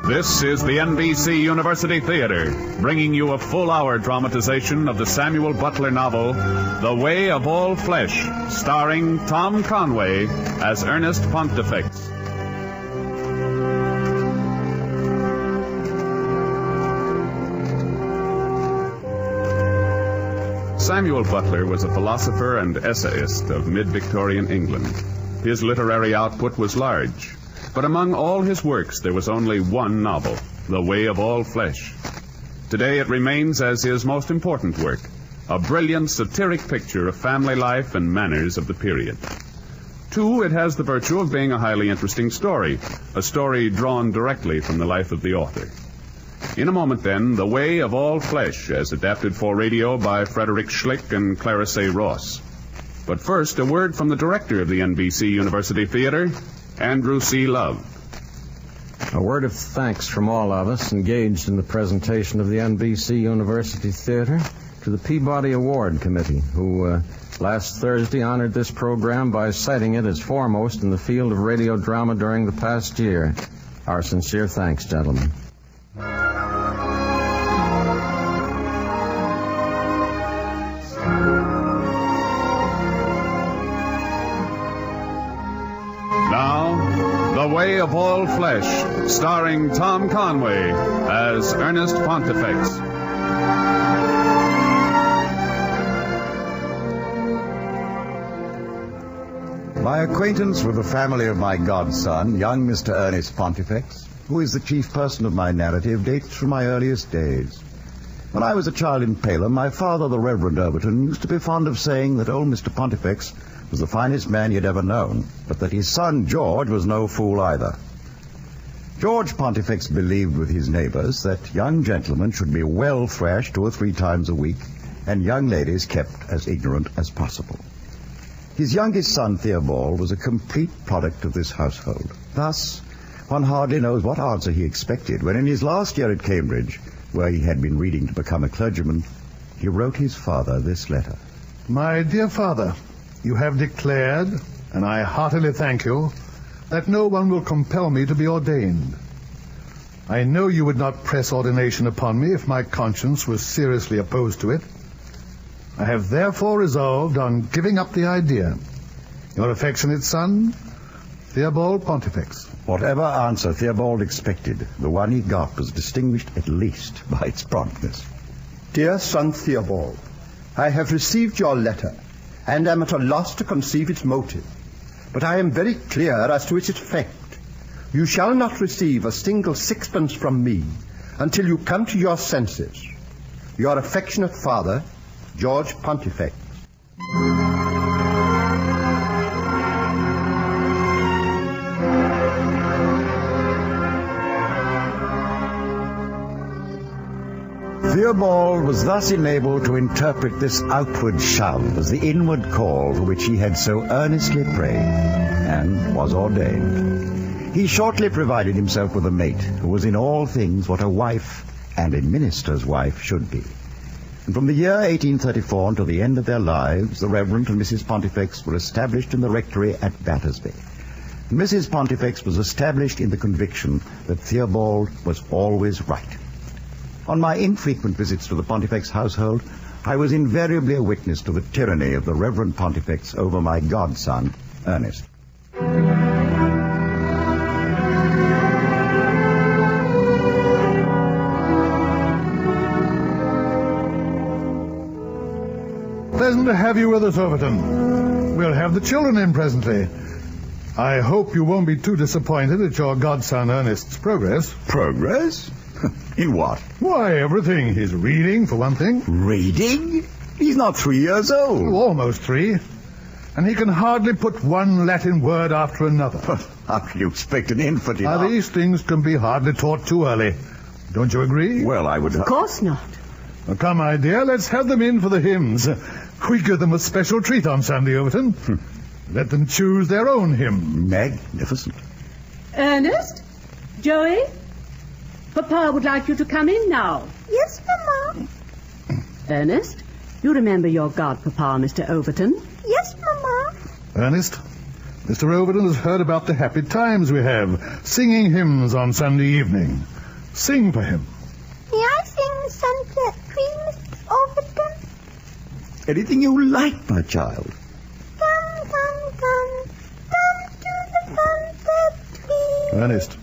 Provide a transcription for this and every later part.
This is the NBC University Theater, bringing you a full-hour dramatization of the Samuel Butler novel, The Way of All Flesh, starring Tom Conway as Ernest Pontifex. Samuel Butler was a philosopher and essayist of mid-Victorian England. His literary output was large. But among all his works, there was only one novel, The Way of All Flesh. Today it remains as his most important work, a brilliant satiric picture of family life and manners of the period. Two, it has the virtue of being a highly interesting story, a story drawn directly from the life of the author. In a moment, then, The Way of All Flesh, as adapted for radio by Frederick Schlick and Clarisse Ross. But first, a word from the director of the NBC University Theater, Andrew C. Love. A word of thanks from all of us engaged in the presentation of the NBC University Theater to the Peabody Award Committee, who last Thursday honored this program by citing it as foremost in the field of radio drama during the past year. Our sincere thanks, gentlemen. The Way of All Flesh, starring Tom Conway as Ernest Pontifex. My acquaintance with the family of my godson, young Mr. Ernest Pontifex, who is the chief person of my narrative, dates from my earliest days. When I was a child in Palem, my father, the Reverend Overton, used to be fond of saying that old Mr. Pontifex was the finest man he had ever known, but that his son George was no fool either. George Pontifex believed with his neighbors that young gentlemen should be well thrashed 2 or 3 times a week, and young ladies kept as ignorant as possible. His youngest son, Theobald, was a complete product of this household. Thus, one hardly knows what answer he expected when in his last year at Cambridge, where he had been reading to become a clergyman, he wrote his father this letter. My dear father, you have declared, and I heartily thank you, that no one will compel me to be ordained. I know you would not press ordination upon me if my conscience was seriously opposed to it. I have therefore resolved on giving up the idea. Your affectionate son, Theobald Pontifex. Whatever answer Theobald expected, the one he got was distinguished at least by its promptness. Dear son Theobald, I have received your letter, and am at a loss to conceive its motive. But I am very clear as to its effect. You shall not receive a single sixpence from me until you come to your senses. Your affectionate father, George Pontifex. Theobald was thus enabled to interpret this outward shove as the inward call for which he had so earnestly prayed, and was ordained. He shortly provided himself with a mate who was in all things what a wife, and a minister's wife, should be. And from the year 1834 until the end of their lives, the Reverend and Mrs. Pontifex were established in the rectory at Battersby. And Mrs. Pontifex was established in the conviction that Theobald was always right. On my infrequent visits to the Pontifex household, I was invariably a witness to the tyranny of the Reverend Pontifex over my godson, Ernest. Pleasant to have you with us, Overton. We'll have the children in presently. I hope you won't be too disappointed at your godson Ernest's progress. Progress? In what? Why, everything. He's reading, for one thing. Reading? He's not 3 years old. Oh, almost 3. And he can hardly put one Latin word after another. How can you expect an infant in Now, these things can be hardly taught too early. Don't you agree? Well, I would... Of course not. Well, come, my dear, let's have them in for the hymns. We give them a special treat on Sunday, Overton. Let them choose their own hymn. Magnificent. Ernest? Joey? Papa would like you to come in now. Yes, Mama. Ernest, you remember your godpapa, Mr. Overton? Yes, Mama. Ernest, Mr. Overton has heard about the happy times we have, singing hymns on Sunday evening. Sing for him. May I sing the Sunset Tree, Mr. Overton? Anything you like, my child. Come, come, come. Come to the Sunset Tree. Ernest,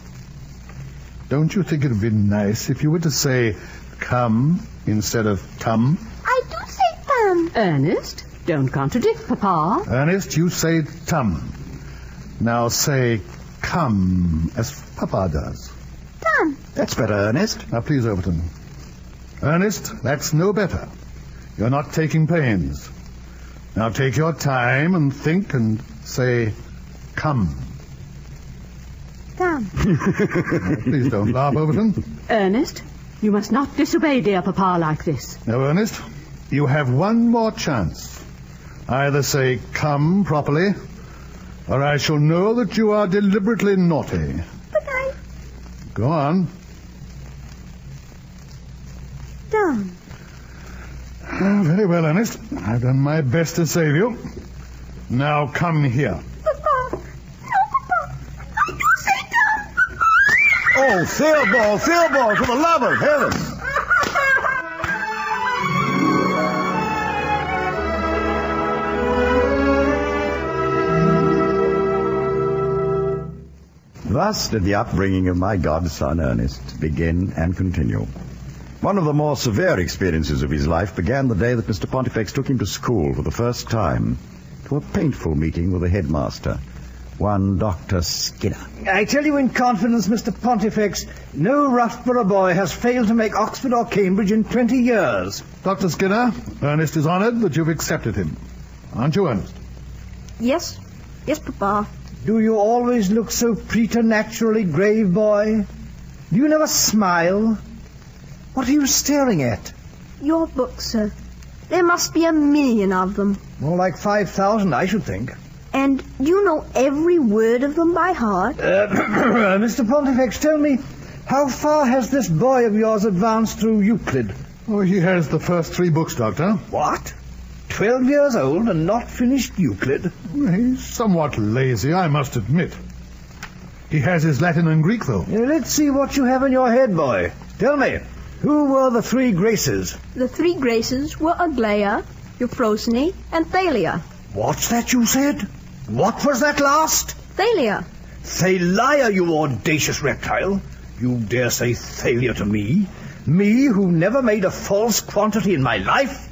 don't you think it would be nice if you were to say come instead of come? I do say come. Ernest, don't contradict Papa. Ernest, you say tum. Now say come as Papa does. Come. That's better, Ernest. Now, please, Overton. Ernest, that's no better. You're not taking pains. Now take your time and think and say come. Come. Please don't laugh, Overton. Ernest, you must not disobey dear Papa like this. Now, Ernest, you have one more chance. Either say come properly, or I shall know that you are deliberately naughty. But I... Go on. Done. Very well, Ernest. I've done my best to save you. Now come here. Papa. No, Papa. I do say come. Oh, Theobald, for the love of heaven! Thus did the upbringing of my godson Ernest begin and continue. One of the more severe experiences of his life began the day that Mr. Pontifex took him to school for the first time, to a painful meeting with the headmaster, one Dr. Skinner. I tell you in confidence, Mr. Pontifex, no Roughborough boy has failed to make Oxford or Cambridge in 20 years. Dr. Skinner, Ernest is honored that you've accepted him. Aren't you, Ernest? Yes. Yes, Papa. Do you always look so preternaturally grave, boy? Do you never smile? What are you staring at? Your book, sir. There must be 1 million of them. More like 5,000, I should think. And you know every word of them by heart? Mr. Pontifex, tell me, how far has this boy of yours advanced through Euclid? Oh, he has the first 3 books, Doctor. What? 12 years old and not finished Euclid? He's somewhat lazy, I must admit. He has his Latin and Greek, though. Let's see what you have in your head, boy. Tell me, who were the 3 Graces? The 3 Graces were Aglaia, Euphrosyne, and Thalia. What's that you said? What was that last? Thalia. Thalia, you audacious reptile. You dare say Thalia to me? Me, who never made a false quantity in my life?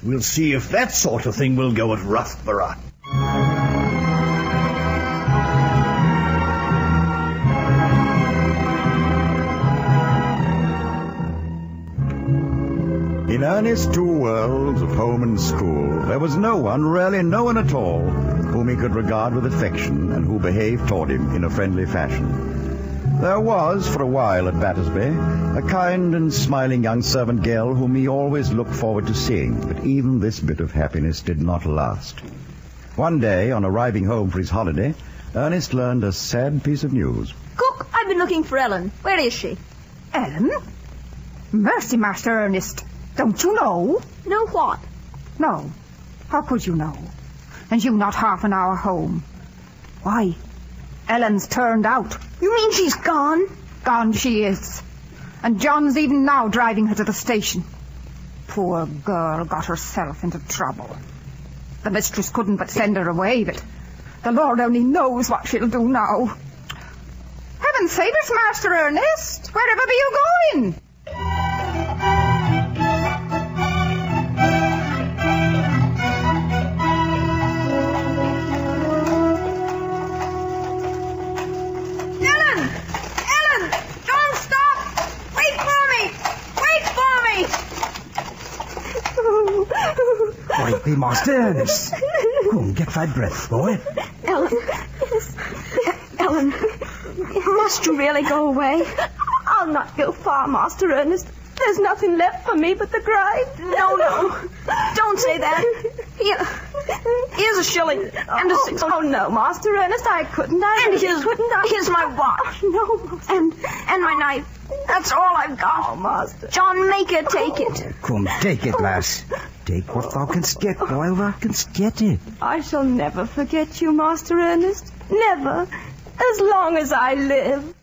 We'll see if that sort of thing will go at Roughborough. In Ernest's 2 worlds of home and school, there was no one, really no one at all, whom he could regard with affection and who behaved toward him in a friendly fashion. There was, for a while at Battersby, a kind and smiling young servant girl whom he always looked forward to seeing, but even this bit of happiness did not last. One day, on arriving home for his holiday, Ernest learned a sad piece of news. Cook, I've been looking for Ellen. Where is she? Ellen? Mercy, Master Ernest. Don't you know? Know what? No. How could you know? And you not half an hour home. Why, Ellen's turned out. You mean she's gone? Gone she is. And John's even now driving her to the station. Poor girl got herself into trouble. The mistress couldn't but send her away, but the Lord only knows what she'll do now. Heaven save us, Master Ernest. Wherever be you going? Wait, be Master Ernest. Go and get that breath, boy. Ellen. Yes. Ellen, must you really go away? I'll not go far, Master Ernest. There's nothing left for me but the grave. No. Don't say that. Here's a shilling and a six. Oh, no, Master Ernest, I couldn't. And here's my watch. No, Master. And my knife. That's all I've got. Oh, Master. John, make her take it. Come, take it, lass. Take what thou canst get, boy. Thou canst get it. I shall never forget you, Master Ernest. Never. As long as I live.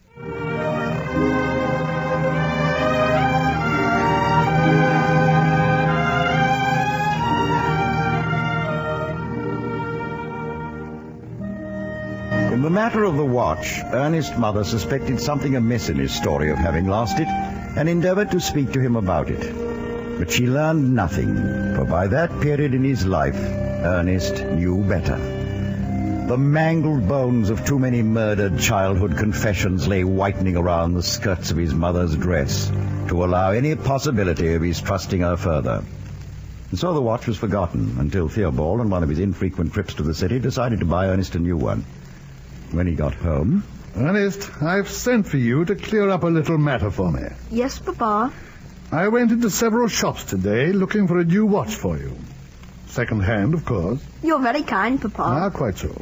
In the matter of the watch, Ernest's mother suspected something amiss in his story of having lost it and endeavored to speak to him about it. But she learned nothing, for by that period in his life, Ernest knew better. The mangled bones of too many murdered childhood confessions lay whitening around the skirts of his mother's dress to allow any possibility of his trusting her further. And so the watch was forgotten until Theobald, on one of his infrequent trips to the city, decided to buy Ernest a new one. When he got home... Ernest, I've sent for you to clear up a little matter for me. Yes, Papa. I went into several shops today looking for a new watch for you. Second-hand, of course. You're very kind, Papa. Ah, quite so.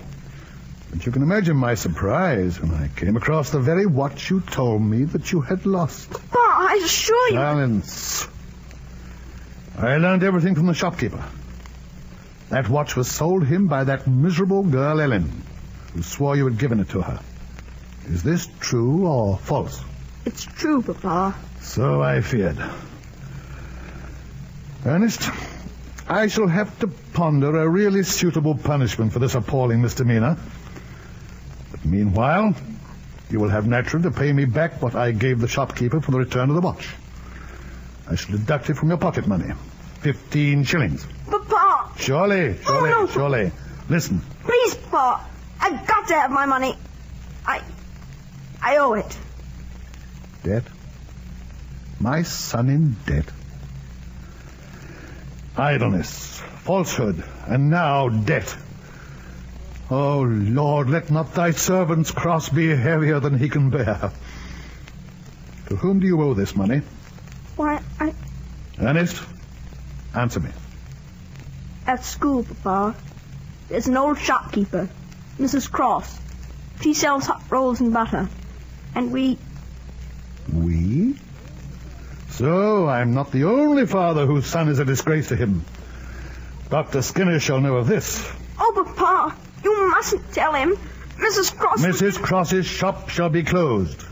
But you can imagine my surprise when I came across the very watch you told me that you had lost. Papa, I assure you... Silence. I learned everything from the shopkeeper. That watch was sold him by that miserable girl Ellen, who swore you had given it to her. Is this true or false? It's true, Papa. So I feared. Ernest, I shall have to ponder a really suitable punishment for this appalling misdemeanor. But meanwhile, you will have naturally to pay me back what I gave the shopkeeper for the return of the watch. I shall deduct it from your pocket money. 15 shillings. Papa! Surely. No. Listen. Please, Papa. I've got to have my money. I owe it. Debt? My son in debt? Idleness, falsehood, and now debt. Oh, Lord, let not thy servant's cross be heavier than he can bear. To whom do you owe this money? Why, Ernest, answer me. At school, Papa. There's an old shopkeeper, Mrs. Cross. She sells hot rolls and butter. And we... We? So I'm not the only father whose son is a disgrace to him. Dr. Skinner shall know of this. Oh, Papa, you mustn't tell him. Mrs. Cross... Mrs. Cross's shop shall be closed.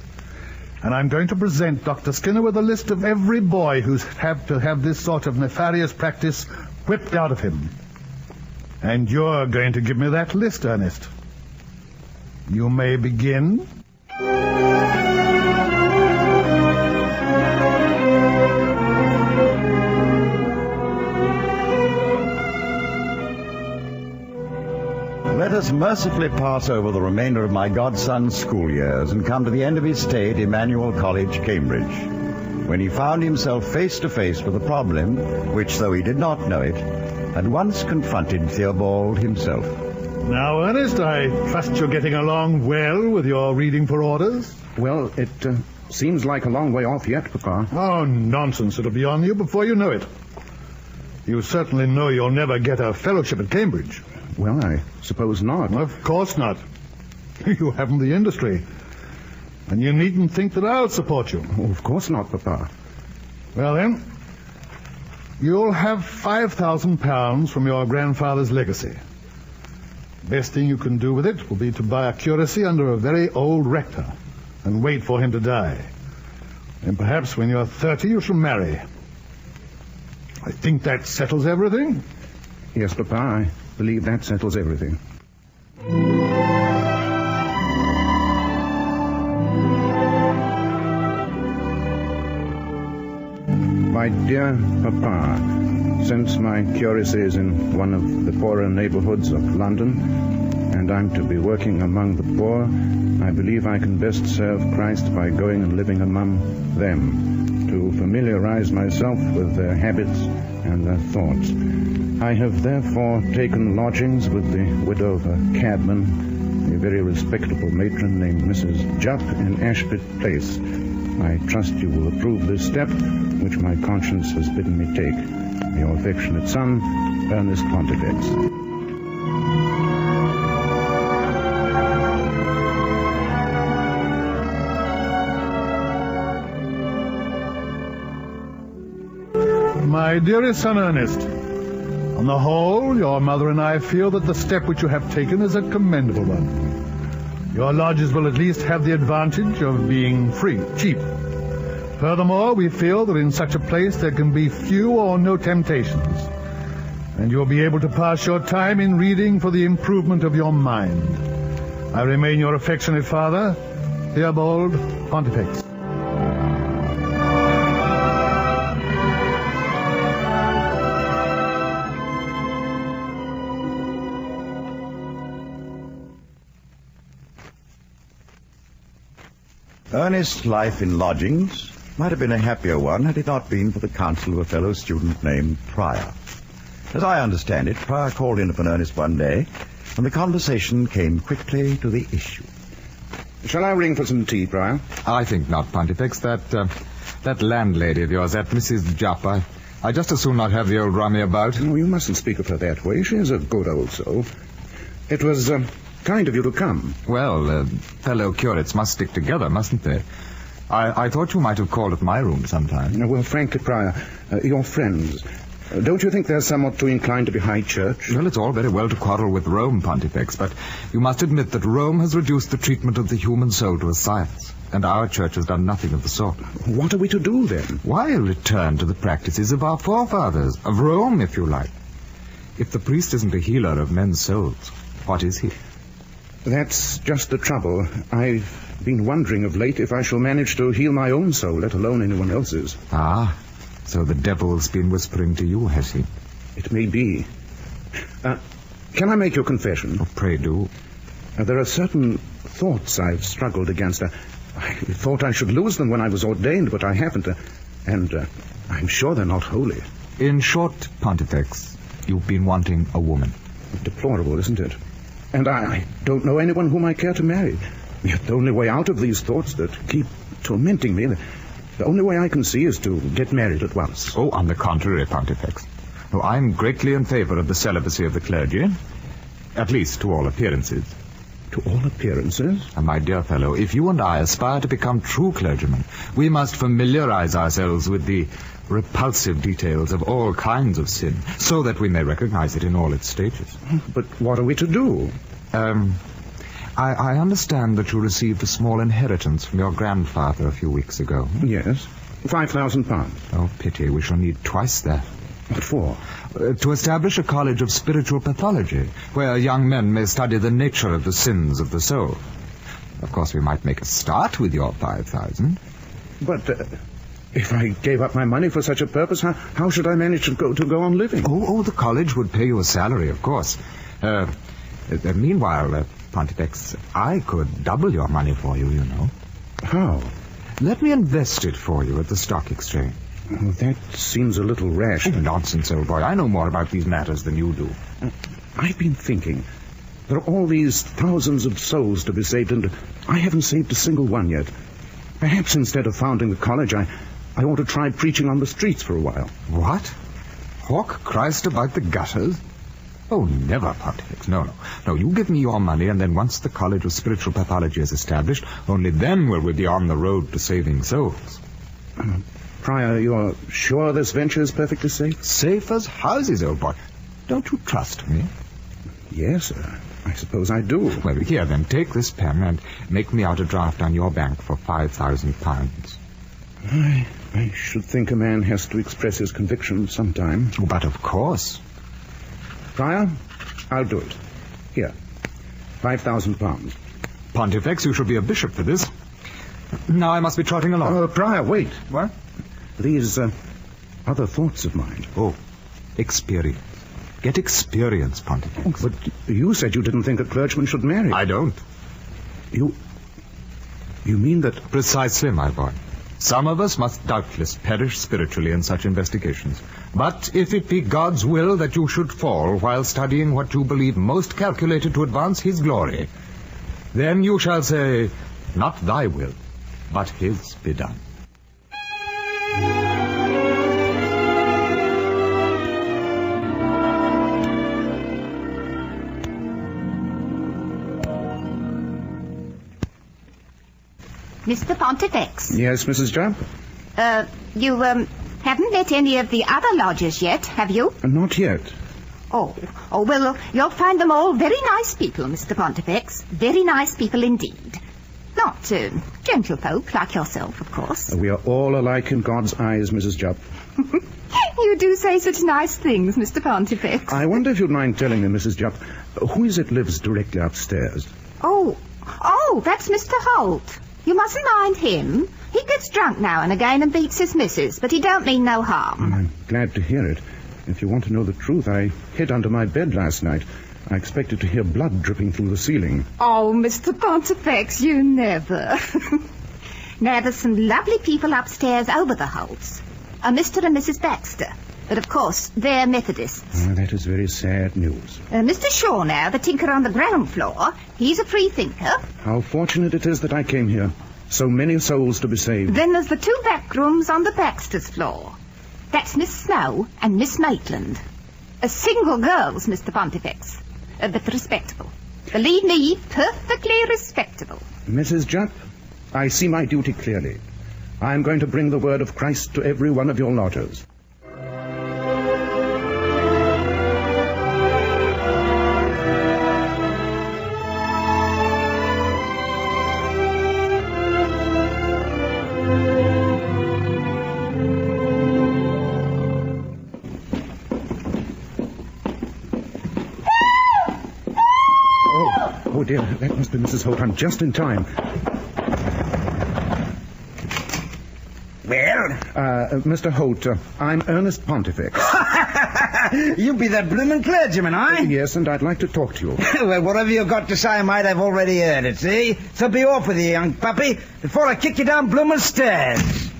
And I'm going to present Dr. Skinner with a list of every boy who's had to have this sort of nefarious practice whipped out of him. And you're going to give me that list, Ernest. You may begin. Let us mercifully pass over the remainder of my godson's school years and come to the end of his stay at Emmanuel College, Cambridge, when he found himself face to face with a problem which, though he did not know it, had once confronted Theobald himself. Now, Ernest, I trust you're getting along well with your reading for orders? Well, it seems like a long way off yet, Papa. Oh, nonsense. It'll be on you before you know it. You certainly know you'll never get a fellowship at Cambridge. Well, I suppose not. Of course not. You haven't the industry. And you needn't think that I'll support you. Oh, of course not, Papa. Well, then, you'll have £5,000 from your grandfather's legacy. Best thing you can do with it will be to buy a curacy under a very old rector and wait for him to die. And perhaps when you're 30, you shall marry. I think that settles everything. Yes, Papa, I believe that settles everything. My dear Papa, since my curacy is in one of the poorer neighborhoods of London, and I'm to be working among the poor, I believe I can best serve Christ by going and living among them, to familiarize myself with their habits and their thoughts. I have therefore taken lodgings with the widow of a cabman, a very respectable matron named Mrs. Jupp in Ashpit Place. I trust you will approve this step, which my conscience has bidden me take. Your affectionate son, Ernest Pontifex. My dearest son Ernest, on the whole, your mother and I feel that the step which you have taken is a commendable one. Your lodges will at least have the advantage of being free, cheap. Furthermore, we feel that in such a place there can be few or no temptations, and you'll be able to pass your time in reading for the improvement of your mind. I remain your affectionate father, Theobald Pontifex. Ernest's life in lodgings might have been a happier one had it not been for the counsel of a fellow student named Pryor. As I understand it, Pryor called in upon Ernest one day, and the conversation came quickly to the issue. Shall I ring for some tea, Pryor? I think not, Pontifex. That landlady of yours, that Mrs. Jupp, I just as soon not have the old rummy about. No, you mustn't speak of her that way. She is a good old soul. It was kind of you to come. Well, fellow curates must stick together, mustn't they? I thought you might have called at my room sometime. Well, frankly, Pryor, your friends, don't you think they're somewhat too inclined to be high church? Well, it's all very well to quarrel with Rome, Pontifex, but you must admit that Rome has reduced the treatment of the human soul to a science, and our church has done nothing of the sort. What are we to do, then? Why, return to the practices of our forefathers, of Rome, if you like. If the priest isn't a healer of men's souls, what is he? That's just the trouble. I've been wondering of late if I shall manage to heal my own soul, let alone anyone else's. Ah, so the devil's been whispering to you, has he? It may be. Can I make your confession? Oh, pray do. There are certain thoughts I've struggled against. I thought I should lose them when I was ordained, but I haven't. And I'm sure they're not holy. In short, Pontifex, you've been wanting a woman. Deplorable, isn't it? And I don't know anyone whom I care to marry. Yet the only way out of these thoughts that keep tormenting me, the only way I can see is to get married at once. Oh, on the contrary, Pontifex. Oh, I'm greatly in favor of the celibacy of the clergy. At least to all appearances. To all appearances? And my dear fellow, if you and I aspire to become true clergymen, we must familiarize ourselves with the repulsive details of all kinds of sin, so that we may recognize it in all its stages. But what are we to do? I understand that you received a small inheritance from your grandfather a few weeks ago. Yes, £5,000. Oh, pity. We shall need twice that. What for? To establish a college of spiritual pathology, where young men may study the nature of the sins of the soul. Of course, we might make a start with your 5,000. But if I gave up my money for such a purpose, how should I manage to go on living? Oh, the college would pay you a salary, of course. Meanwhile, Pontifex, I could double your money for you, you know. How? Let me invest it for you at the stock exchange. Oh, that seems a little rash. Oh, nonsense, old boy. I know more about these matters than you do. I've been thinking. There are all these thousands of souls to be saved, and I haven't saved a single one yet. Perhaps instead of founding the college, I ought to try preaching on the streets for a while. What? Hawk Christ about the gutters? Oh, never, Pontifex. No. You give me your money, and then once the College of Spiritual Pathology is established, only then will we be on the road to saving souls. Pryor, you're sure this venture is perfectly safe? Safe as houses, old boy. Don't you trust me? Yes, sir. I suppose I do. Well, here, then, take this pen and make me out a draft on your bank for £5,000. I should think a man has to express his conviction sometime. Oh, but of course. Pryor, I'll do it. Here, £5,000. Pontifex, you shall be a bishop for this. Now I must be trotting along. Pryor, wait. What? These other thoughts of mine. Oh, experience. Get experience, Pontifex. But you said you didn't think a clergyman should marry. I don't. You mean that... Precisely, my boy. Some of us must doubtless perish spiritually in such investigations. But if it be God's will that you should fall while studying what you believe most calculated to advance his glory, then you shall say, not thy will, but his be done. Mr. Pontifex. Yes, Mrs. Jupp? You haven't met any of the other lodgers yet, have you? Not yet. Oh, well, you'll find them all very nice people, Mr. Pontifex. Very nice people indeed. Not gentlefolk like yourself, of course. We are all alike in God's eyes, Mrs. Jupp. You do say such nice things, Mr. Pontifex. I wonder if you'd mind telling me, Mrs. Jupp, who is it lives directly upstairs? Oh, that's Mr. Holt. You mustn't mind him. He gets drunk now and again and beats his missus, but he don't mean no harm. I'm glad to hear it. If you want to know the truth, I hid under my bed last night. I expected to hear blood dripping through the ceiling. Oh, Mr. Pontifex, you never. Now, there's some lovely people upstairs over the Holts. A Mr. and Mrs. Baxter. But, of course, they're Methodists. That is very sad news. Mr. Shaw, now, the tinker on the ground floor, he's a free thinker. How fortunate it is that I came here. So many souls to be saved. Then there's the 2 back rooms on the Baxter's floor. That's Miss Snow and Miss Maitland. Single girls, Mr. Pontifex. But respectable. Believe me, perfectly respectable. Mrs. Jupp, I see my duty clearly. I am going to bring the word of Christ to every one of your lodgers. Oh, dear, that must be Mrs. Holt. I'm just in time. Well? Mr. Holt, I'm Ernest Pontifex. You be that bloomin' clergyman, eh? Yes, and I'd like to talk to you. Well, whatever you've got to say, I might have already heard it, see? So be off with you, young puppy, before I kick you down bloomin' stairs.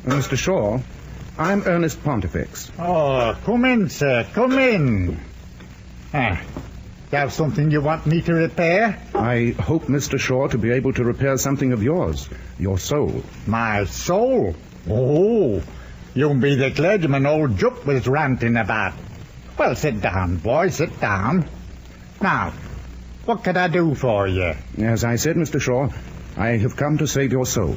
Mr. Shaw, I'm Ernest Pontifex. Oh, come in, sir. Come in. You have something you want me to repair? I hope, Mr. Shaw, to be able to repair something of yours. Your soul. My soul? Oh, you be the clergyman old Jupp was ranting about. Well, sit down, boy, sit down. Now, what can I do for you? As I said, Mr. Shaw, I have come to save your soul.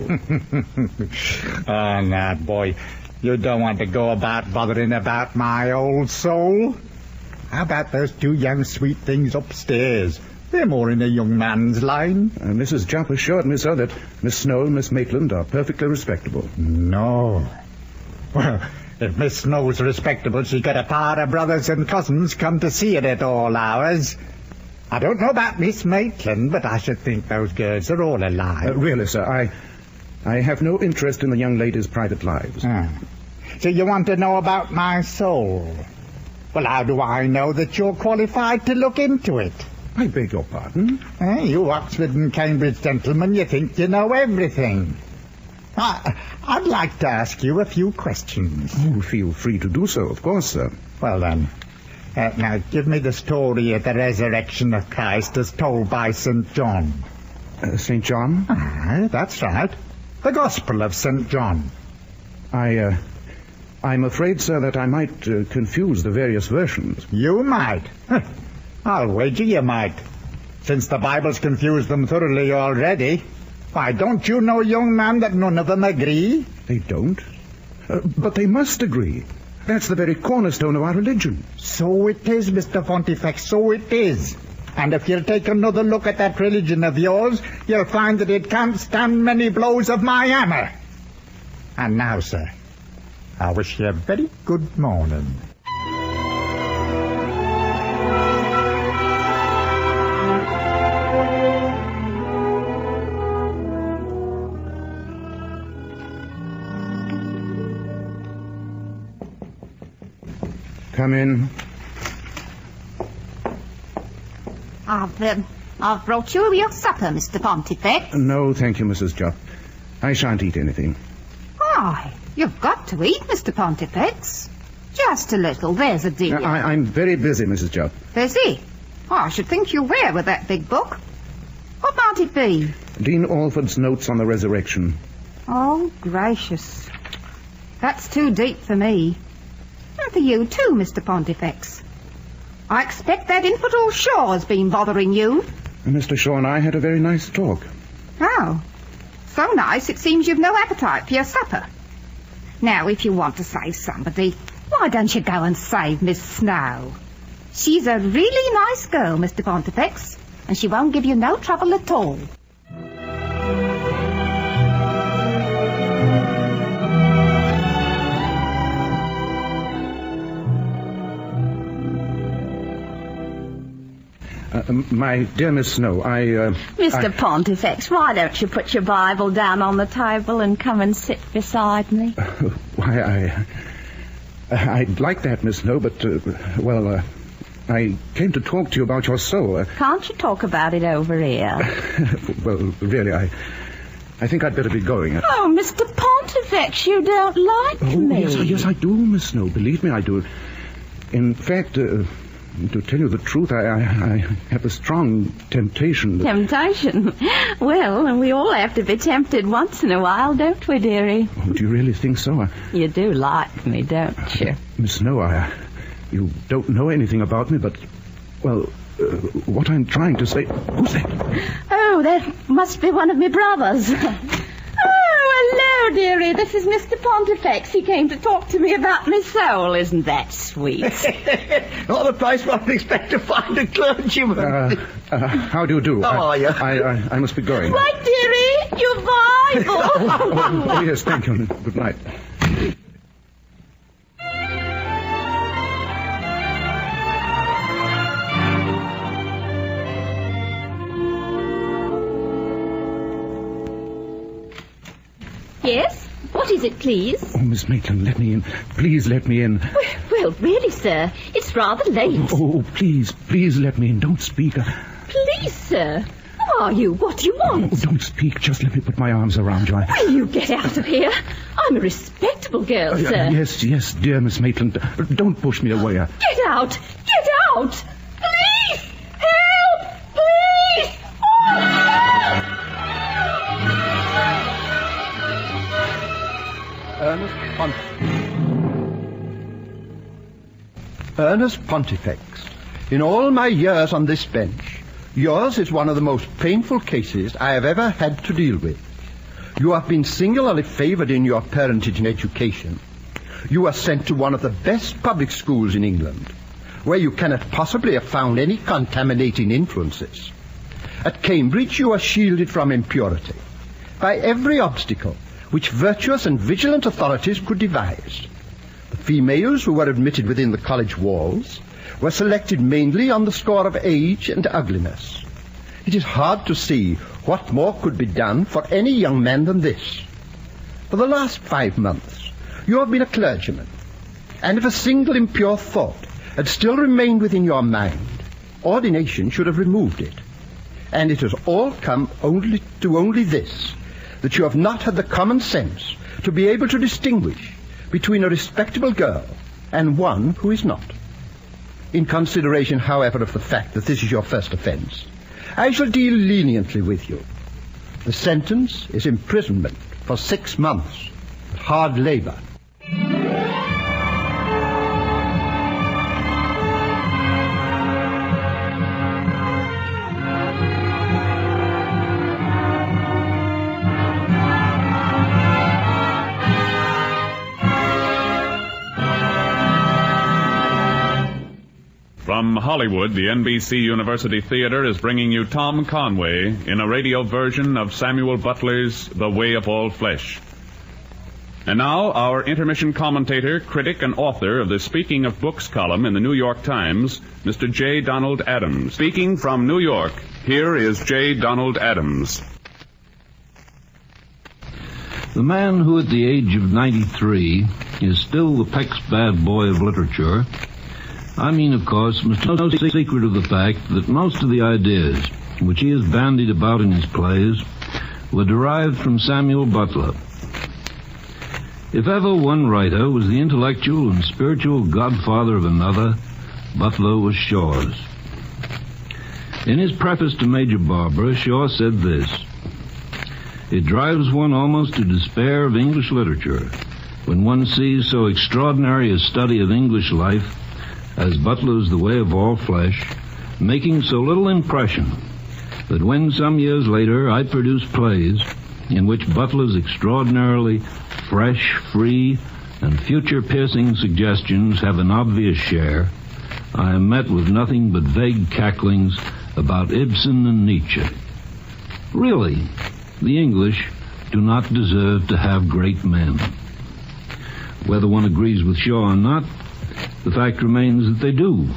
Oh, now, boy, you don't want to go about bothering about my old soul. How about those 2 young sweet things upstairs? They're more in a young man's line. Mrs. Jupp assured me, sir, that Miss Snow and Miss Maitland are perfectly respectable. No. Well, if Miss Snow's respectable, she got a part of brothers and cousins come to see it at all hours. I don't know about Miss Maitland, but I should think those girls are all alive. Really, sir, I have no interest in the young ladies' private lives. So you want to know about my soul? Well, how do I know that you're qualified to look into it? I beg your pardon? You Oxford and Cambridge gentlemen, you think you know everything. I'd like to ask you a few questions. Oh, feel free to do so, of course, sir. Well, then, now give me the story of the resurrection of Christ as told by St. John. St. John? That's right. The Gospel of St. John. I'm afraid, sir, that I might confuse the various versions. You might. I'll wager you might. Since the Bible's confused them thoroughly already. Why, don't you know, young man, that none of them agree? They don't? But they must agree. That's the very cornerstone of our religion. So it is, Mr. Pontifex, so it is. And if you'll take another look at that religion of yours, you'll find that it can't stand many blows of my hammer. And now, sir, I wish you a very good morning. Come in. I've brought you your supper, Mr. Pontifex. No, thank you, Mrs. Jupp. I shan't eat anything. Why, you've got to eat, Mr. Pontifex. Just a little, there's a dear. I'm very busy, Mrs. Jupp. Busy? Oh, I should think you were with that big book. What might it be? Dean Alford's notes on the resurrection. Oh, gracious. That's too deep for me. And for you too, Mr. Pontifex. I expect that infidel Shaw's been bothering you. Mr. Shaw and I had a very nice talk. Oh. So nice it seems you've no appetite for your supper. Now, if you want to save somebody, why don't you go and save Miss Snow? She's a really nice girl, Mr. Pontifex, and she won't give you no trouble at all. My dear Miss Snow, Mr. Pontifex, why don't you put your Bible down on the table and come and sit beside me? Why, I'd like that, Miss Snow, but, I came to talk to you about your soul. Can't you talk about it over here? Well, really, I think I'd better be going. Oh, Mr. Pontifex, you don't like me. Yes, I do, Miss Snow. Believe me, I do. In fact, to tell you the truth, I have a strong temptation. Temptation? Well, and we all have to be tempted once in a while, don't we, dearie? Oh, do you really think so? You do like me, don't you? Miss Snow, you don't know anything about me, but, what I'm trying to say... Who's that? Oh, that must be one of my brothers. Oh, hello, dearie. This is Mr. Pontifex. He came to talk to me about my soul. Isn't that sweet? Not the place where I'd expect to find a clergyman. How do you do? How are you? I must be going. Right, dearie. Your Bible. Oh, yes, thank you. Good night. Yes? What is it, please? Oh, Miss Maitland, let me in. Please let me in. Well, really, sir, it's rather late. Oh, please let me in. Don't speak. Please, sir. Who are you? What do you want? Oh, don't speak. Just let me put my arms around you. Will you get out of here? I'm a respectable girl, sir. Yes, dear Miss Maitland. Don't push me away. Get out! Get out! Please! Help! Please! Oh! Ernest Pontifex, in all my years on this bench, yours is one of the most painful cases I have ever had to deal with. You have been singularly favored in your parentage and education. You were sent to one of the best public schools in England, where you cannot possibly have found any contaminating influences. At Cambridge you are shielded from impurity by every obstacle which virtuous and vigilant authorities could devise. The females who were admitted within the college walls were selected mainly on the score of age and ugliness. It is hard to see what more could be done for any young man than this. For the last 5 months, you have been a clergyman, and if a single impure thought had still remained within your mind, ordination should have removed it. And it has all come only this, that you have not had the common sense to be able to distinguish between a respectable girl and one who is not. In consideration, however, of the fact that this is your first offense, I shall deal leniently with you. The sentence is imprisonment for 6 months, hard labor. From Hollywood, the NBC University Theater is bringing you Tom Conway in a radio version of Samuel Butler's The Way of All Flesh. And now, our intermission commentator, critic, and author of the Speaking of Books column in the New York Times, Mr. J. Donald Adams. Speaking from New York, here is J. Donald Adams. The man who at the age of 93 is still the Peck's bad boy of literature, I mean, of course, must no secret of the fact that most of the ideas which he has bandied about in his plays were derived from Samuel Butler. If ever one writer was the intellectual and spiritual godfather of another, Butler was Shaw's. In his preface to Major Barbara, Shaw said this: "It drives one almost to despair of English literature when one sees so extraordinary a study of English life as Butler's The Way of All Flesh, making so little impression that when some years later I produce plays in which Butler's extraordinarily fresh, free, and future-piercing suggestions have an obvious share, I am met with nothing but vague cacklings about Ibsen and Nietzsche. Really, the English do not deserve to have great men. Whether one agrees with Shaw or not, the fact remains that they do,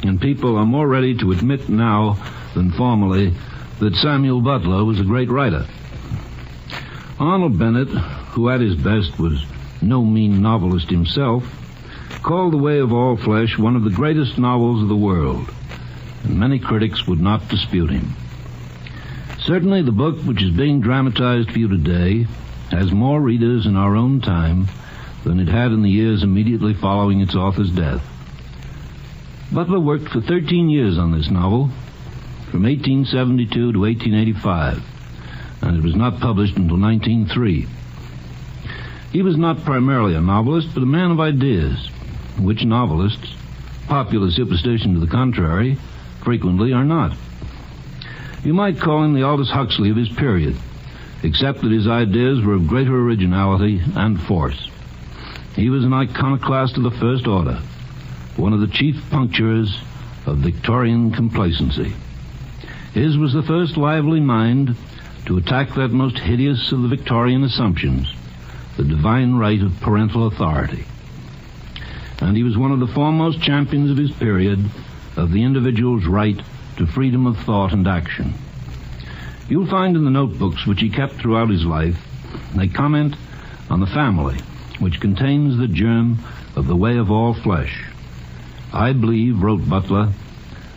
and people are more ready to admit now than formerly that Samuel Butler was a great writer. Arnold Bennett, who at his best was no mean novelist himself, called The Way of All Flesh one of the greatest novels of the world, and many critics would not dispute him. Certainly the book which is being dramatized for you today has more readers in our own time than it had in the years immediately following its author's death. Butler worked for 13 years on this novel, from 1872 to 1885, and it was not published until 1903. He was not primarily a novelist, but a man of ideas, which novelists, popular superstition to the contrary, frequently are not. You might call him the Aldous Huxley of his period, except that his ideas were of greater originality and force. He was an iconoclast of the first order, one of the chief puncturers of Victorian complacency. His was the first lively mind to attack that most hideous of the Victorian assumptions, the divine right of parental authority. And he was one of the foremost champions of his period of the individual's right to freedom of thought and action. You'll find in the notebooks which he kept throughout his life, they comment on the family, which contains the germ of the way of all flesh. I believe, wrote Butler,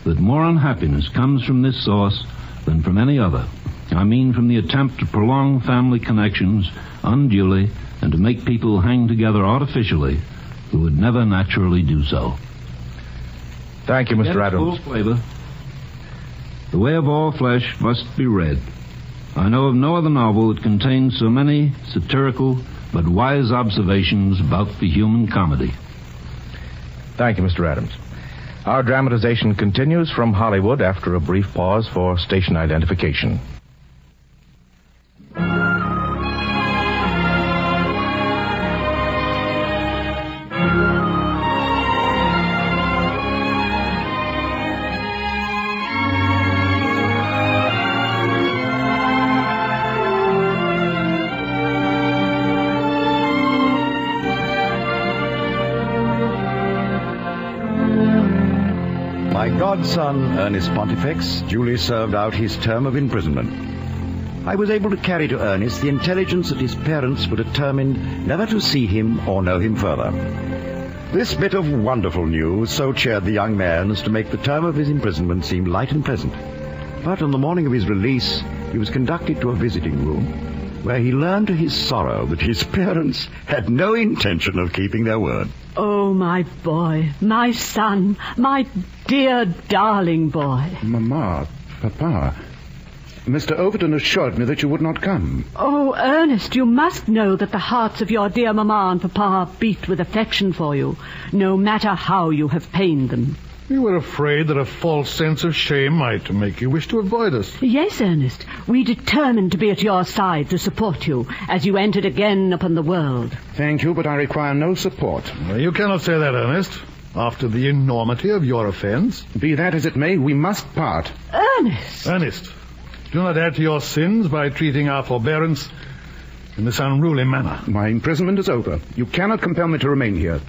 that more unhappiness comes from this source than from any other. I mean from the attempt to prolong family connections unduly and to make people hang together artificially who would never naturally do so. Thank you, Mr. Adams. Full flavor. The Way of All Flesh must be read. I know of no other novel that contains so many satirical but wise observations about the human comedy. Thank you, Mr. Adams. Our dramatization continues from Hollywood after a brief pause for station identification. My godson, Ernest Pontifex, duly served out his term of imprisonment. I was able to carry to Ernest the intelligence that his parents were determined never to see him or know him further. This bit of wonderful news so cheered the young man as to make the term of his imprisonment seem light and pleasant. But on the morning of his release, he was conducted to a visiting room, where he learned to his sorrow that his parents had no intention of keeping their word. Oh, my boy, my son, my dear, darling boy. Mamma, Papa, Mr. Overton assured me that you would not come. Oh, Ernest, you must know that the hearts of your dear Mamma and Papa beat with affection for you, no matter how you have pained them. We were afraid that a false sense of shame might make you wish to avoid us. Yes, Ernest. We determined to be at your side to support you as you entered again upon the world. Thank you, but I require no support. You cannot say that, Ernest. After the enormity of your offense. Be that as it may, we must part. Ernest! Ernest, do not add to your sins by treating our forbearance in this unruly manner. My imprisonment is over. You cannot compel me to remain here.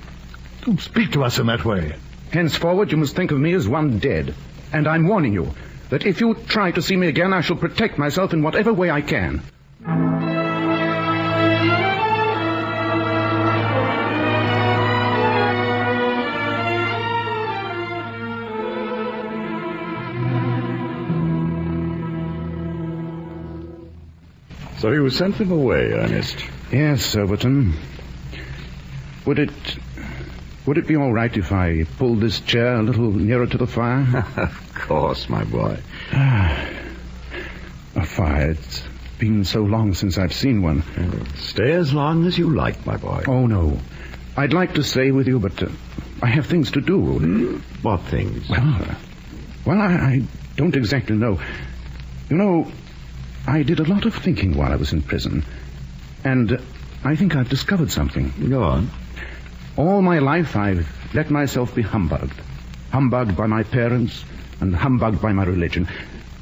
Don't speak to us in that way. Henceforward, you must think of me as one dead. And I'm warning you that if you try to see me again, I shall protect myself in whatever way I can. So you sent them away, Ernest? Yes, Overton. Would it be all right if I pulled this chair a little nearer to the fire? Of course, my boy. A fire. been so long since I've seen one. Stay as long as you like, my boy. Oh, no. I'd like to stay with you, but I have things to do. What things? Well, I don't exactly know. You know, I did a lot of thinking while I was in prison. And I think I've discovered something. Go on. All my life I've let myself be humbugged. Humbugged by my parents and humbugged by my religion.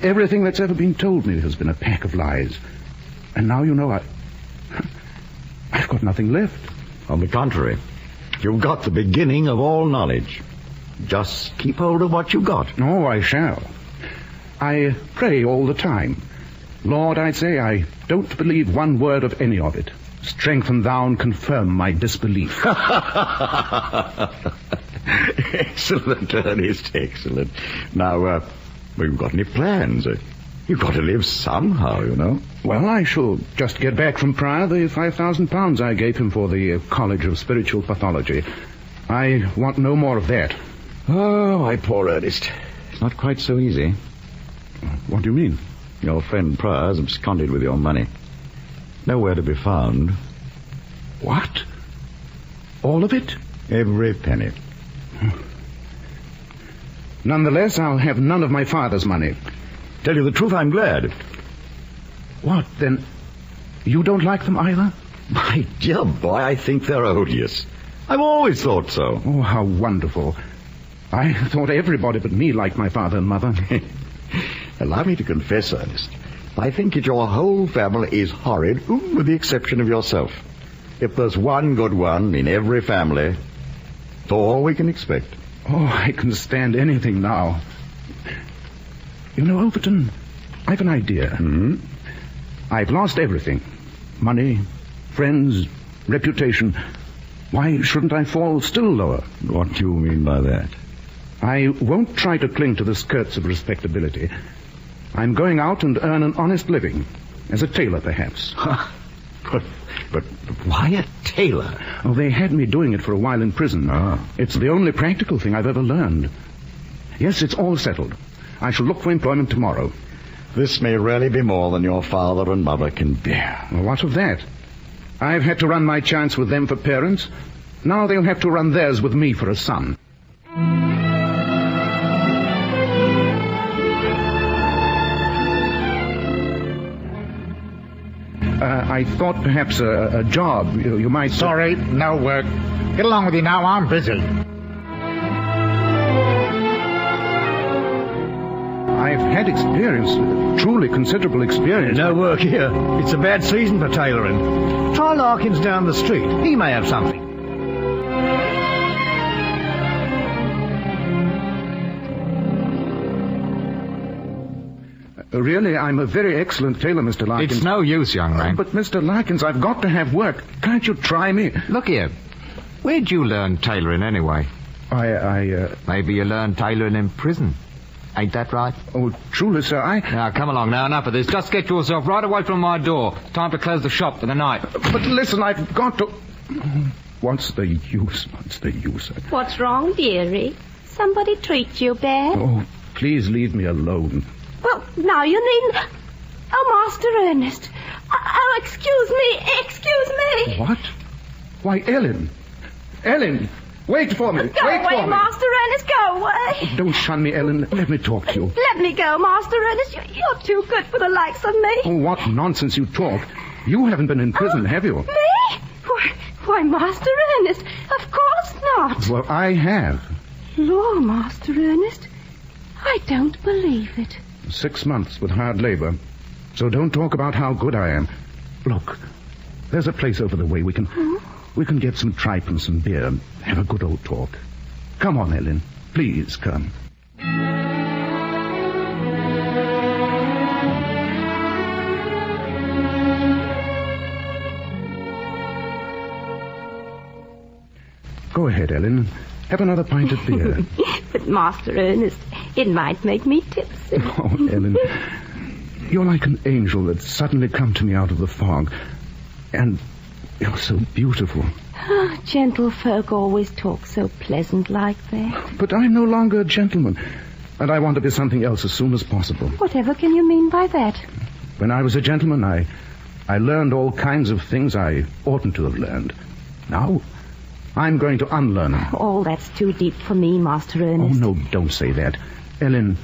Everything that's ever been told me has been a pack of lies. And now, you know, I've got nothing left. On the contrary, you've got the beginning of all knowledge. Just keep hold of what you've got. Oh, I shall. I pray all the time. Lord, I say, I don't believe one word of any of it. Strengthen thou and confirm my disbelief. Excellent, Ernest, excellent. Now, we've got any plans? You've got to live somehow, you know. Well, I shall just get back from Prior the £5,000 I gave him for the College of Spiritual Pathology. I want no more of that. Oh, my poor Ernest. It's not quite so easy. What do you mean? Your friend Prior's absconded with your money. Nowhere to be found. What? All of it? Every penny. Nonetheless, I'll have none of my father's money. Tell you the truth, I'm glad. What, then? You don't like them either? My dear boy, I think they're odious. I've always thought so. Oh, how wonderful. I thought everybody but me liked my father and mother. Allow me to confess, Ernest, I think that your whole family is horrid, with the exception of yourself. If there's one good one in every family, it's all we can expect. Oh, I can stand anything now. You know, Overton, I've an idea. Mm-hmm. I've lost everything. Money, friends, reputation. Why shouldn't I fall still lower? What do you mean by that? I won't try to cling to the skirts of respectability. I'm going out and earn an honest living. As a tailor, perhaps. But why a tailor? Oh, they had me doing it for a while in prison. It's the only practical thing I've ever learned. Yes, it's all settled. I shall look for employment tomorrow. This may really be more than your father and mother can bear. Well, what of that? I've had to run my chance with them for parents. Now they'll have to run theirs with me for a son. I thought perhaps a job. You might... Sorry, no work. Get along with you now. I'm busy. I've had experience, truly considerable experience. No work here. It's a bad season for tailoring. Try Larkins down the street. He may have something. Really, I'm a very excellent tailor, Mr. Larkins. It's no use, young man. But, Mr. Larkins, I've got to have work. Can't you try me? Look here. Where'd you learn tailoring anyway? Maybe you learned tailoring in prison. Ain't that right? Oh, truly, sir, Now, come along now. Enough of this. Just get yourself right away from my door. Time to close the shop for the night. But listen, I've got to... What's the use? What's wrong, dearie? Somebody treat you bad? Oh, please leave me alone. Well, now you needn't... Oh, Master Ernest. Oh, excuse me. What? Why, Ellen. Wait for me. Go away, Master Ernest. Go away. Don't shun me, Ellen. Let me talk to you. Let me go, Master Ernest. You're too good for the likes of me. Oh, what nonsense you talk. You haven't been in prison, have you? Me? Why, Master Ernest, of course not. Well, I have. Lord, Master Ernest, I don't believe it. 6 months with hard labor. So don't talk about how good I am. Look, there's a place over the way we can get some tripe and some beer and have a good old talk. Come on, Ellen. Please come. Go ahead, Ellen. Have another pint of beer. But, Master Ernest, it might make me tipsy. Oh, Ellen, you're like an angel that's suddenly come to me out of the fog. And you're so beautiful. Oh, gentle folk always talk so pleasant like that. But I'm no longer a gentleman. And I want to be something else as soon as possible. Whatever can you mean by that? When I was a gentleman, I learned all kinds of things I oughtn't to have learned. Now, I'm going to unlearn them. Oh, that's too deep for me, Master Ernest. Oh, no, don't say that. Ellen,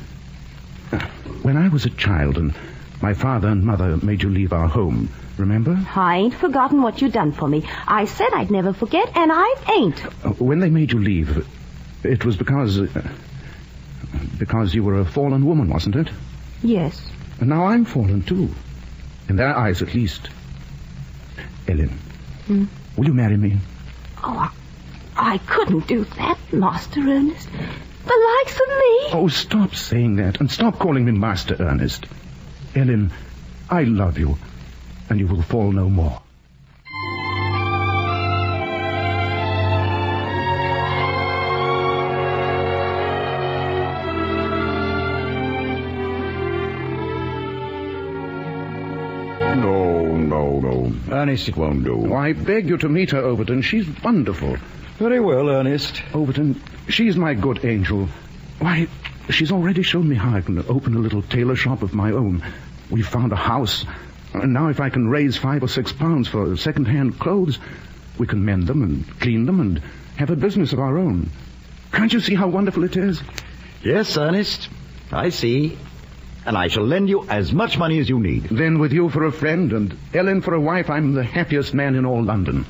when I was a child and my father and mother made you leave our home, remember? I ain't forgotten what you done for me. I said I'd never forget, and I ain't. When they made you leave, it was because you were a fallen woman, wasn't it? Yes. And now I'm fallen, too. In their eyes, at least. Ellen, will you marry me? Oh, I couldn't do that, Master Ernest. The likes of me. Oh, stop saying that, and stop calling me Master Ernest. Ellen, I love you, and you will fall no more. No. Ernest, it won't do. Oh, I beg you to meet her, Overton. She's wonderful. Very well, Ernest. Overton, she's my good angel. Why, she's already shown me how I can open a little tailor shop of my own. We've found a house. And now if I can raise £5 or £6 for second-hand clothes, we can mend them and clean them and have a business of our own. Can't you see how wonderful it is? Yes, Ernest, I see. And I shall lend you as much money as you need. Then with you for a friend and Ellen for a wife, I'm the happiest man in all London.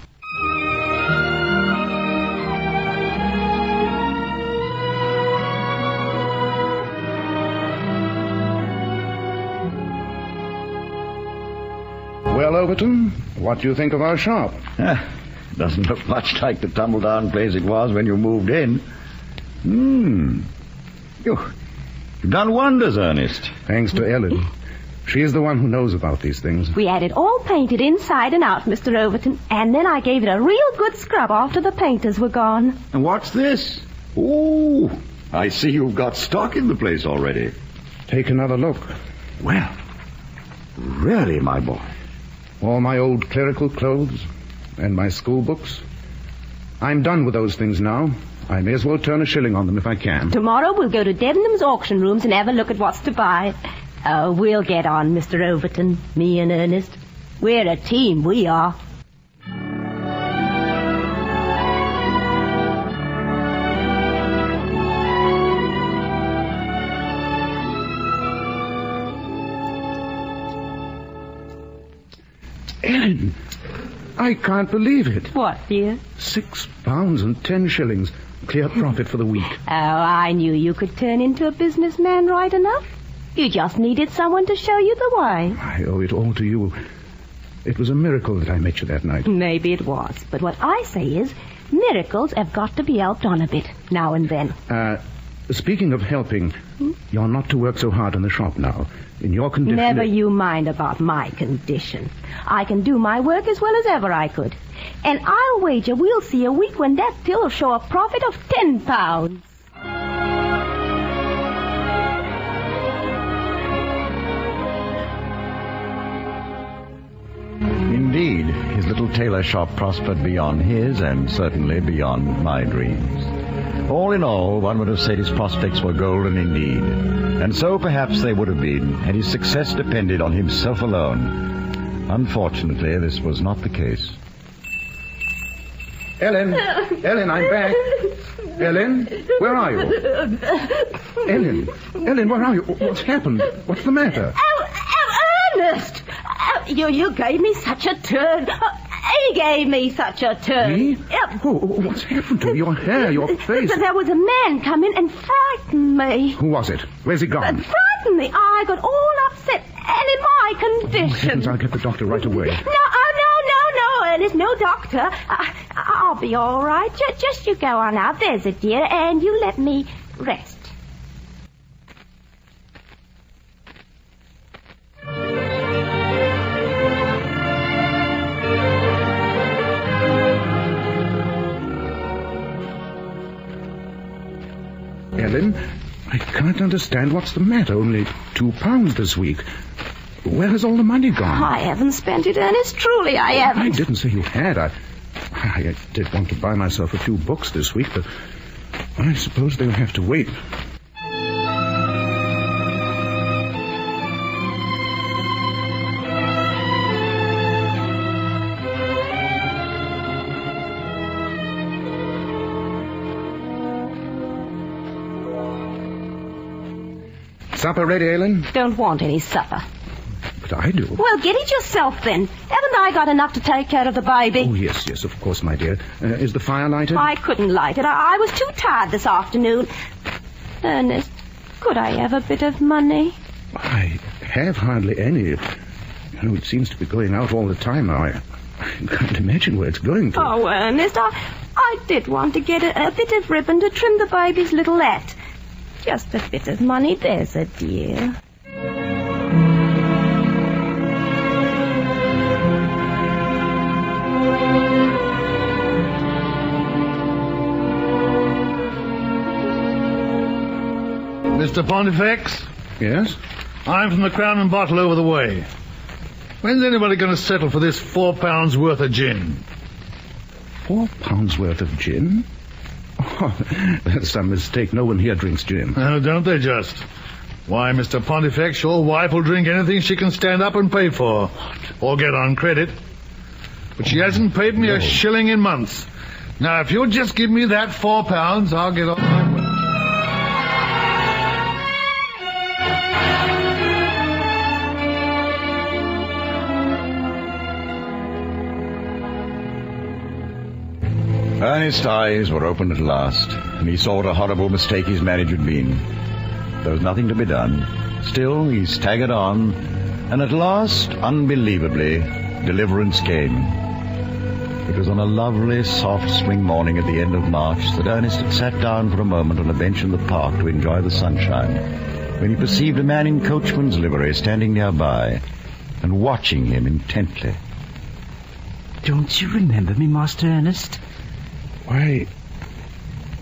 Well, Overton, what do you think of our shop? Doesn't look much like the tumble-down place it was when you moved in. You've done wonders, Ernest. Thanks to Ellen. She's the one who knows about these things. We had it all painted inside and out, Mr. Overton, and then I gave it a real good scrub after the painters were gone. And what's this? Oh, I see you've got stock in the place already. Take another look. Well, really, my boy. All my old clerical clothes and my school books. I'm done with those things now. I may as well turn a shilling on them if I can. Tomorrow we'll go to Debenham's auction rooms and have a look at what's to buy. Oh, we'll get on, Mr. Overton, me and Ernest. We're a team, we are. Ellen, I can't believe it. What, dear? £6 and 10 shillings. Clear profit for the week. Oh, I knew you could turn into a businessman right enough. You just needed someone to show you the way. I owe it all to you. It was a miracle that I met you that night. Maybe it was. But what I say is, miracles have got to be helped on a bit, now and then. Speaking of helping, you're not to work so hard in the shop now. In your condition... Never you mind about my condition. I can do my work as well as ever I could. And I'll wager we'll see a week when that till'll show a profit of £10. Indeed, his little tailor shop prospered beyond his and certainly beyond my dreams. All in all, one would have said his prospects were golden indeed. And so perhaps they would have been had his success depended on himself alone. Unfortunately, this was not the case. Ellen, I'm back. Ellen, where are you? Ellen, where are you? What's happened? What's the matter? Ernest! You gave me such a turn. He gave me such a turn. Me? Oh, what's happened to you? Your hair, your face. There was a man come in and frightened me. Who was it? Where's he gone? Frightened me. I got all upset. And in my condition. Heavens, I'll get the doctor right away. No, Ernest, no doctor. I'll be all right. Just you go on out. There's a dear. And you let me rest. Ellen, I can't understand what's the matter. Only £2 this week. Where has all the money gone? I haven't spent it, Ernest. Truly, I haven't. I didn't say you had. I did want to buy myself a few books this week, but I suppose they'll have to wait. Supper ready, Ellen? Don't want any supper. But I do. Well, get it yourself then. Haven't I got enough to take care of the baby? Oh, yes, of course, my dear. Is the fire lighted? I couldn't light it. I was too tired this afternoon. Ernest, could I have a bit of money? I have hardly any. You know, it seems to be going out all the time. I can't imagine where it's going to. Oh, Ernest, I did want to get a bit of ribbon to trim the baby's little hat. Just a bit of money, there's a dear. Mr. Pontifex? Yes? I'm from the Crown and Bottle over the way. When's anybody going to settle for this £4 worth of gin? £4 worth of gin? Oh, that's some mistake. No one here drinks gin. Oh, don't they just? Why, Mr. Pontifex, your wife will drink anything she can stand up and pay for. Or get on credit. But she hasn't paid me a shilling in months. Now, if you'll just give me that £4, I'll get on my way. Ernest's eyes were opened at last, and he saw what a horrible mistake his marriage had been. There was nothing to be done. Still, he staggered on, and at last, unbelievably, deliverance came. It was on a lovely, soft spring morning at the end of March that Ernest had sat down for a moment on a bench in the park to enjoy the sunshine, when he perceived a man in coachman's livery standing nearby and watching him intently. Don't you remember me, Master Ernest? Why,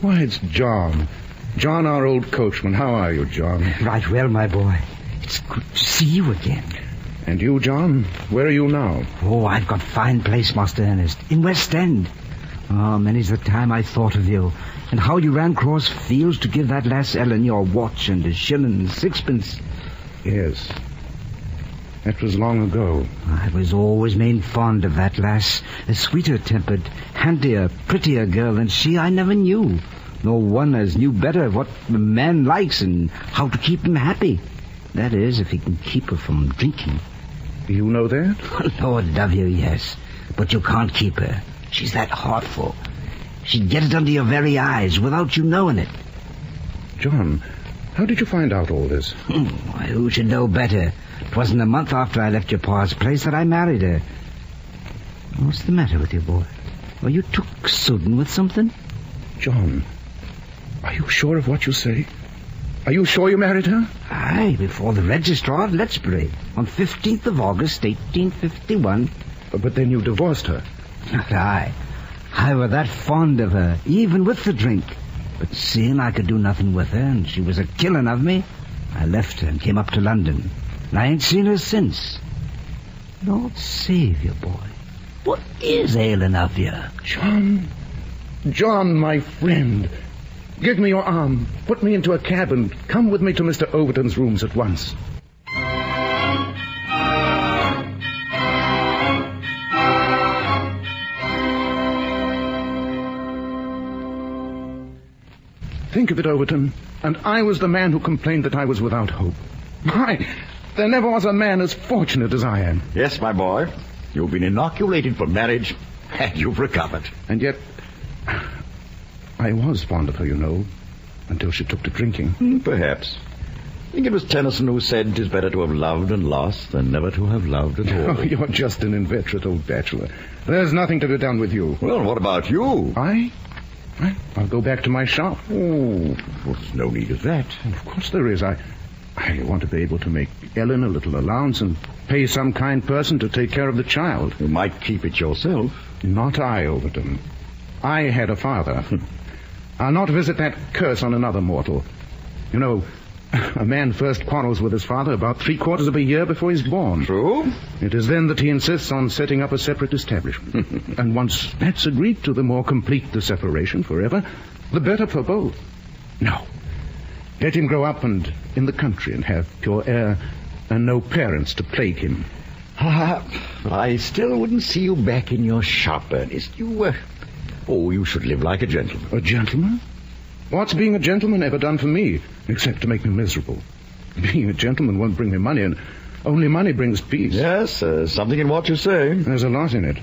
it's John. John, our old coachman. How are you, John? Right well, my boy. It's good to see you again. And you, John? Where are you now? Oh, I've got fine place, Master Ernest, in West End. Oh, many's the time I thought of you, and how you ran cross fields to give that lass Ellen your watch and a shilling and sixpence. Yes. That was long ago. I was always main fond of that lass. A sweeter-tempered, handier, prettier girl than she I never knew. Nor one as knew better what a man likes and how to keep him happy. That is, if he can keep her from drinking. You know that? Lord love you, yes. But you can't keep her. She's that heartful. She'd get it under your very eyes without you knowing it. John, how did you find out all this? Why, who should know better? It wasn't a month after I left your pa's place that I married her. What's the matter with you, boy? Are you took sudden with something? John, are you sure of what you say? Are you sure you married her? Aye, before the registrar at Letchbury, on 15th of August, 1851. But then you divorced her. Not I. I were that fond of her, even with the drink. But seeing I could do nothing with her, and she was a killing of me, I left her and came up to London. And I ain't seen her since. Lord save you, boy. What is ailing of you? John, my friend. Give me your arm. Put me into a cab and come with me to Mr. Overton's rooms at once. Think of it, Overton. And I was the man who complained that I was without hope. Why, there never was a man as fortunate as I am. Yes, my boy. You've been inoculated for marriage, and you've recovered. And yet, I was fond of her, you know, until she took to drinking. Perhaps. I think it was Tennyson who said 'tis better to have loved and lost than never to have loved at all. Oh, you're just an inveterate old bachelor. There's nothing to be done with you. Well, what about you? I'll go back to my shop. Oh, well, there's no need of that. Of course there is. I want to be able to make Ellen a little allowance and pay some kind person to take care of the child. You might keep it yourself. Not I, Overton. I had a father. I'll not visit that curse on another mortal. You know, a man first quarrels with his father about 3/4 of a year before he's born. True. It is then that he insists on setting up a separate establishment. And once that's agreed to, the more complete the separation forever, the better for both. No. Let him grow up and in the country and have pure air and no parents to plague him. I still wouldn't see you back in your shop, Ernest. You should live like a gentleman. A gentleman? What's being a gentleman ever done for me, except to make me miserable? Being a gentleman won't bring me money, and only money brings peace. Yes, something in what you say. There's a lot in it.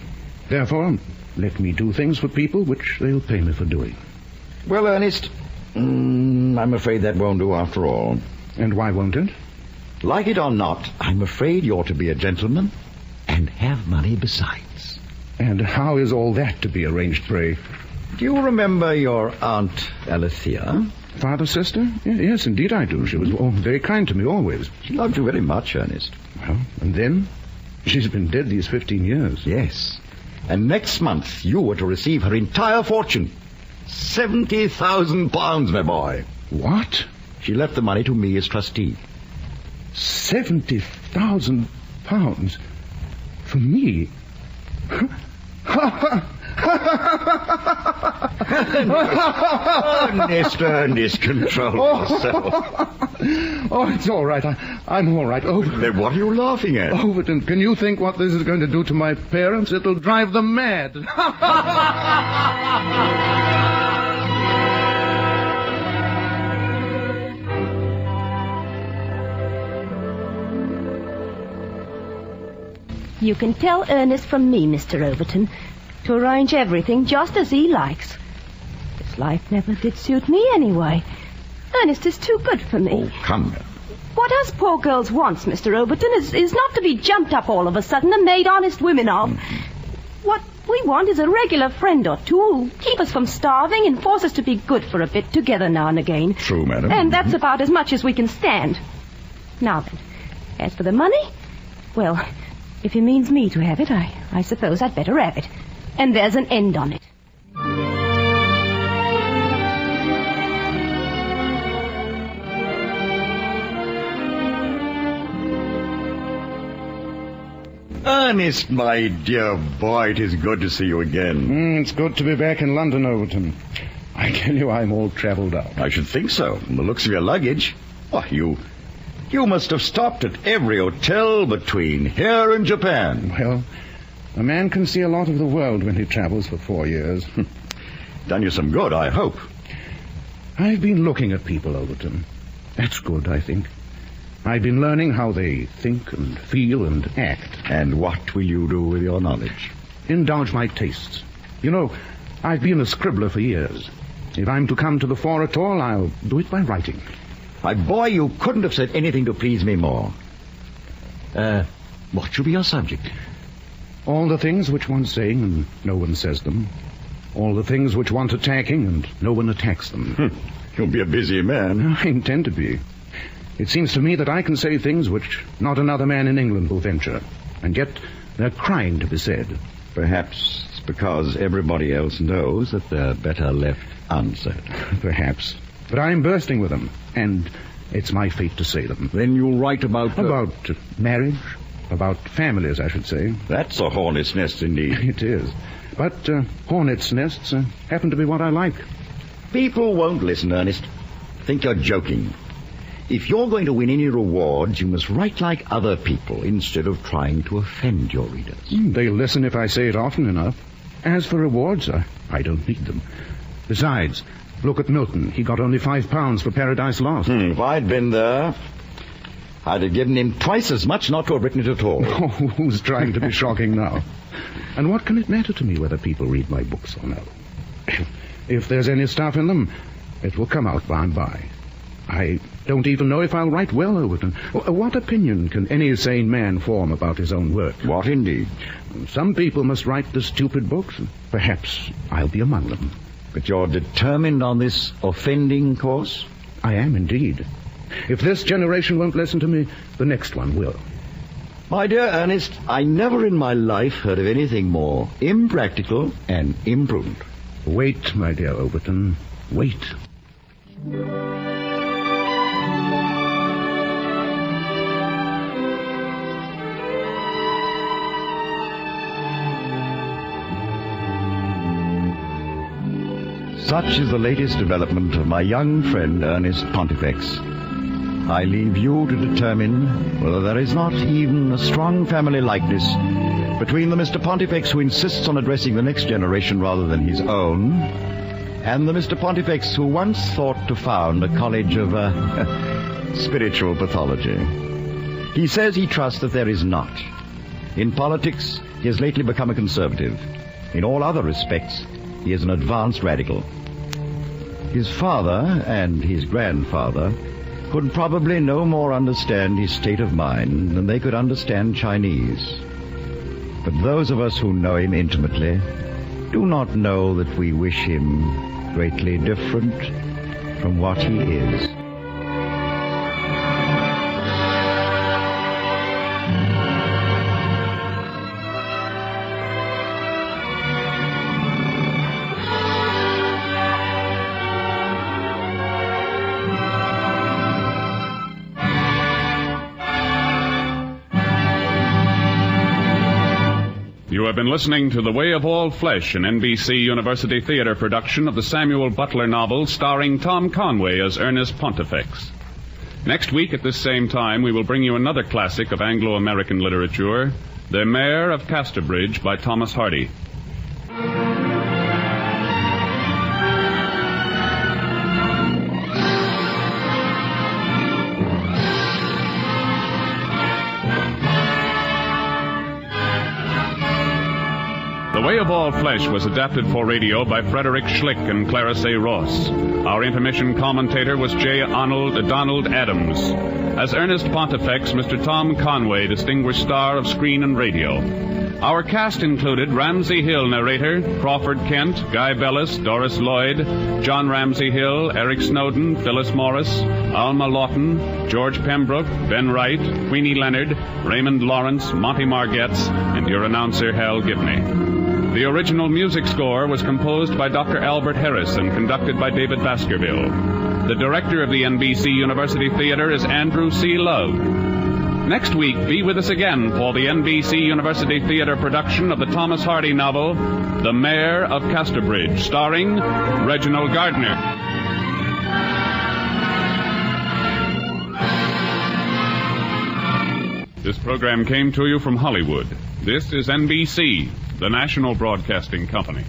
Therefore, let me do things for people which they'll pay me for doing. Well, Ernest, I'm afraid that won't do after all. And why won't it? Like it or not, I'm afraid you ought to be a gentleman and have money besides. And how is all that to be arranged, pray? Do you remember your Aunt Alethea? Father's sister? Yes, indeed I do. She was very kind to me always. She loved you very much, Ernest. Well, and then? She's been dead these 15 years. Yes. And next month you were to receive her entire fortune. £70,000, my boy. What? She left the money to me as trustee. £70,000 for me? Ernest, control yourself. Oh, it's all right. I'm all right. Overton. Then what are you laughing at? Overton, can you think what this is going to do to my parents? It'll drive them mad. You can tell Ernest from me, Mr. Overton, to arrange everything just as he likes. This life never did suit me anyway. Ernest is too good for me. Oh, come now. What us poor girls wants, Mr. Overton, is not to be jumped up all of a sudden and made honest women of. What we want is a regular friend or two who keep us from starving and force us to be good for a bit together now and again. True, madam. And that's about as much as we can stand. Now then, as for the money, well, if he means me to have it, I suppose I'd better have it. And there's an end on it. Ernest, my dear boy, it is good to see you again. It's good to be back in London, Overton. I tell you, I'm all travelled out. I should think so. From the looks of your luggage. Why, you must have stopped at every hotel between here and Japan. Well, a man can see a lot of the world when he travels for 4 years. Done you some good, I hope. I've been looking at people, Overton. That's good, I think. I've been learning how they think and feel and act. And what will you do with your knowledge? Indulge my tastes. You know, I've been a scribbler for years. If I'm to come to the fore at all, I'll do it by writing. My boy, you couldn't have said anything to please me more. What should be your subject? All the things which one's saying and no one says them. All the things which want attacking and no one attacks them. You'll be a busy man. I intend to be. It seems to me that I can say things which not another man in England will venture. And yet they're crying to be said. Perhaps it's because everybody else knows that they're better left unsaid. Perhaps. But I'm bursting with them, and it's my fate to say them. Then you'll write about... About marriage, about families, I should say. That's a hornet's nest indeed. It is. But hornet's nests happen to be what I like. People won't listen, Ernest. Think you're joking. If you're going to win any rewards, you must write like other people instead of trying to offend your readers. They'll listen if I say it often enough. As for rewards, I don't need them. Besides, look at Milton. He got only £5 for Paradise Lost. If I'd been there, I'd have given him twice as much not to have written it at all. Oh, who's trying to be shocking now? And what can it matter to me whether people read my books or no? If there's any stuff in them, it will come out by and by. I don't even know if I'll write well, Overton. What opinion can any sane man form about his own work? What indeed? Some people must write the stupid books. Perhaps I'll be among them. But you're determined on this offending course? I am indeed. If this generation won't listen to me, the next one will. My dear Ernest, I never in my life heard of anything more impractical and imprudent. Wait, my dear Overton. Wait. Such is the latest development of my young friend Ernest Pontifex. I leave you to determine whether there is not even a strong family likeness between the Mr. Pontifex who insists on addressing the next generation rather than his own, and the Mr. Pontifex who once thought to found a college of spiritual pathology. He says he trusts that there is not. In politics, he has lately become a conservative. In all other respects, he is an advanced radical. His father and his grandfather could probably no more understand his state of mind than they could understand Chinese. But those of us who know him intimately do not know that we wish him greatly different from what he is. You have been listening to The Way of All Flesh, an NBC University Theater production of the Samuel Butler novel starring Tom Conway as Ernest Pontifex. Next week at this same time, we will bring you another classic of Anglo-American literature, The Mayor of Casterbridge by Thomas Hardy. The Way of All Flesh was adapted for radio by Frederick Schlick and Clarence A. Ross. Our intermission commentator was J. Donald Adams. As Ernest Pontifex, Mr. Tom Conway, distinguished star of screen and radio. Our cast included Ramsey Hill, narrator, Crawford Kent, Guy Bellis, Doris Lloyd, John Ramsey Hill, Eric Snowden, Phyllis Morris, Alma Lawton, George Pembroke, Ben Wright, Queenie Leonard, Raymond Lawrence, Monty Margetts, and your announcer, Hal Gibney. The original music score was composed by Dr. Albert Harris and conducted by David Baskerville. The director of the NBC University Theater is Andrew C. Love. Next week, be with us again for the NBC University Theater production of the Thomas Hardy novel, The Mayor of Casterbridge, starring Reginald Gardner. This program came to you from Hollywood. This is NBC, the national broadcasting company.